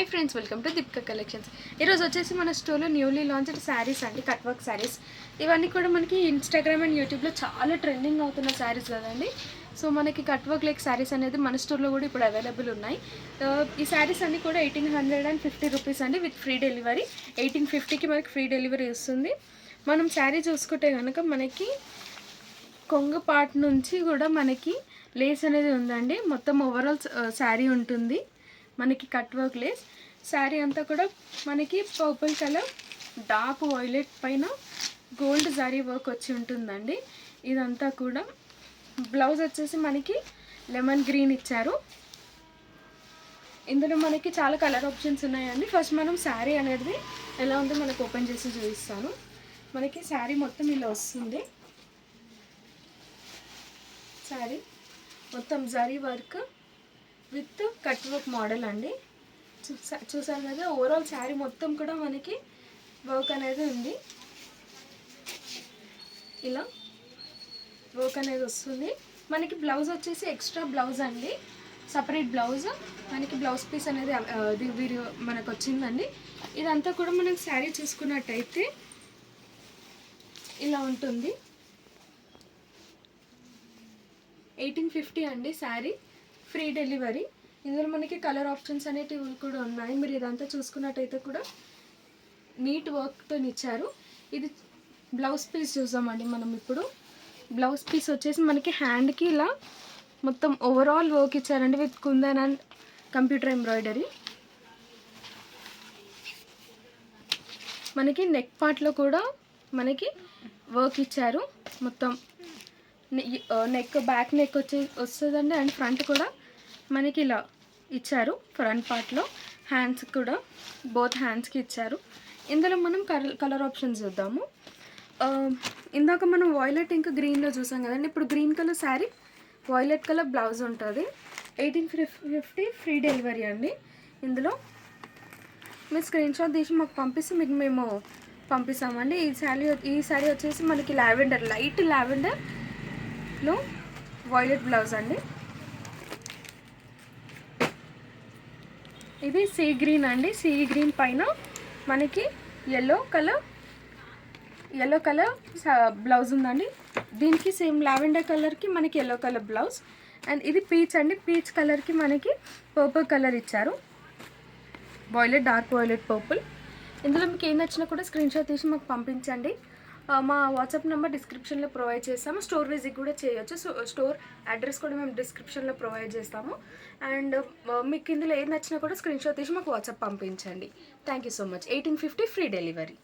Hi friends, welcome to Deepika collections. ఈరోజు వచ్చేసి మన స్టోర్లో న్యూలీ లాంచ్డ్ శారీస్ అండి, కట్ వర్క్ శారీస్. ఇవన్నీ కూడా మనకి ఇన్స్టాగ్రామ్ అండ్ యూట్యూబ్లో చాలా ట్రెండింగ్ అవుతున్న శారీస్ కదండి. సో మనకి కట్ వర్క్ లైక్ శారీస్ అనేది మన స్టోర్లో కూడా ఇప్పుడు అవైలబుల్ ఉన్నాయి. ఈ శారీస్ అన్నీ కూడా 1850 రూపీస్ అండి, విత్ ఫ్రీ డెలివరీ. 1850కి మనకి ఫ్రీ డెలివరీ వస్తుంది. మనం శారీ చూసుకుంటే కనుక మనకి కొంగు పార్ట్ నుంచి కూడా మనకి లేస్ అనేది ఉందండి. మొత్తం ఓవరాల్ శారీ ఉంటుంది మనకి కట్ వర్క్ లేస్. శారీ అంతా కూడా మనకి పర్పుల్ కలర్ డార్క్ వైలెట్ పైన గోల్డ్ జరీ వర్క్ వచ్చి ఉంటుందండి. ఇదంతా కూడా బ్లౌజ్ వచ్చేసి మనకి లెమన్ గ్రీన్ ఇచ్చారు. ఇందులో మనకి చాలా కలర్ ఆప్షన్స్ ఉన్నాయండి. ఫస్ట్ మనం శారీ అనేది ఎలా ఉందో మనకు ఓపెన్ చేసి చూపిస్తాను. మనకి శారీ మొత్తం ఇలా వస్తుంది. శారీ మొత్తం zari work with cut work model అండి. చూసారు కదా, ఓవరాల్ శారీ మొత్తం కూడా మనకి వర్క్ అనేది ఉంది. ఇలా వర్క్ అనేది వస్తుంది. మనకి బ్లౌజ్ వచ్చేసి ఎక్స్ట్రా బ్లౌజ్ అండి, సపరేట్ బ్లౌజ్. మనకి బ్లౌజ్ పీస్ అనేది మనకు వచ్చిందండి. ఇదంతా కూడా మనం శారీ చూసుకున్నట్టయితే ఇలా ఉంటుంది. 1850 అండి శారీ, ఫ్రీ డెలివరీ. ఇందులో మనకి కలర్ ఆప్షన్స్ అనేటివి కూడా ఉన్నాయి. మీరు ఇదంతా చూసుకున్నట్టయితే కూడా నీట్ వర్క్తో ఇచ్చారు. ఇది బ్లౌజ్ పీస్ చూసామండి మనం. ఇప్పుడు బ్లౌజ్ పీస్ వచ్చేసి మనకి హ్యాండ్కి ఇలా మొత్తం ఓవరాల్ వర్క్ ఇచ్చారండి, with kundan and computer embroidery. మనకి నెక్ పార్ట్లో కూడా మనకి వర్క్ ఇచ్చారు. మొత్తం నెక్, బ్యాక్ నెక్ వస్తుందండి. అండ్ ఫ్రంట్ కూడా మనకి ఇలా ఇచ్చారు. ఫ్రంట్ పార్ట్లో హ్యాండ్స్ కూడా బోత్ హ్యాండ్స్కి ఇచ్చారు. ఇందులో మనం కలర్ ఆప్షన్స్ చూద్దాము. ఇందాక మనం వైలెట్ ఇంకా గ్రీన్లో చూసాం కదండి. ఇప్పుడు green colour sari, violet colour blouse ఉంటుంది. 1850 ఫ్రీ డెలివరీ అండి. ఇందులో మీరు స్క్రీన్ షాట్ తీసి మాకు పంపిస్తే మీకు మేము పంపిస్తామండి. ఈ శారీ వచ్చేసి మనకి లావెండర్, లైట్ లావెండర్లో వైలెట్ బ్లౌజ్ అండి. ఇది సీ గ్రీన్ అండి. సీ గ్రీన్ పైన మనకి ఎల్లో కలర్ బ్లౌజ్ ఉందండి. దీనికి సేమ్ లావెండర్ కలర్కి మనకి ఎల్లో కలర్ బ్లౌజ్. అండ్ ఇది పీచ్ అండి. పీచ్ కలర్కి మనకి పర్పుల్ కలర్ ఇచ్చారు, వైలెట్, డార్క్ వైలెట్, పర్పుల్. ఇందులో మీకు ఏం నచ్చినా కూడా స్క్రీన్ షాట్ తీసి మాకు పంపించండి. మా వాట్సాప్ నెంబర్ డిస్క్రిప్షన్లో ప్రొవైడ్ చేస్తాము. స్టోర్ విజిట్ కూడా చేయొచ్చు. సో స్టోర్ అడ్రస్ కూడా మేము డిస్క్రిప్షన్లో ప్రొవైడ్ చేస్తాము. అండ్ మీకు ఇందులో ఏది నచ్చినా కూడా స్క్రీన్ షాట్ తీసి మాకు వాట్సాప్ పంపించండి. Thank you so much. 1850 free delivery.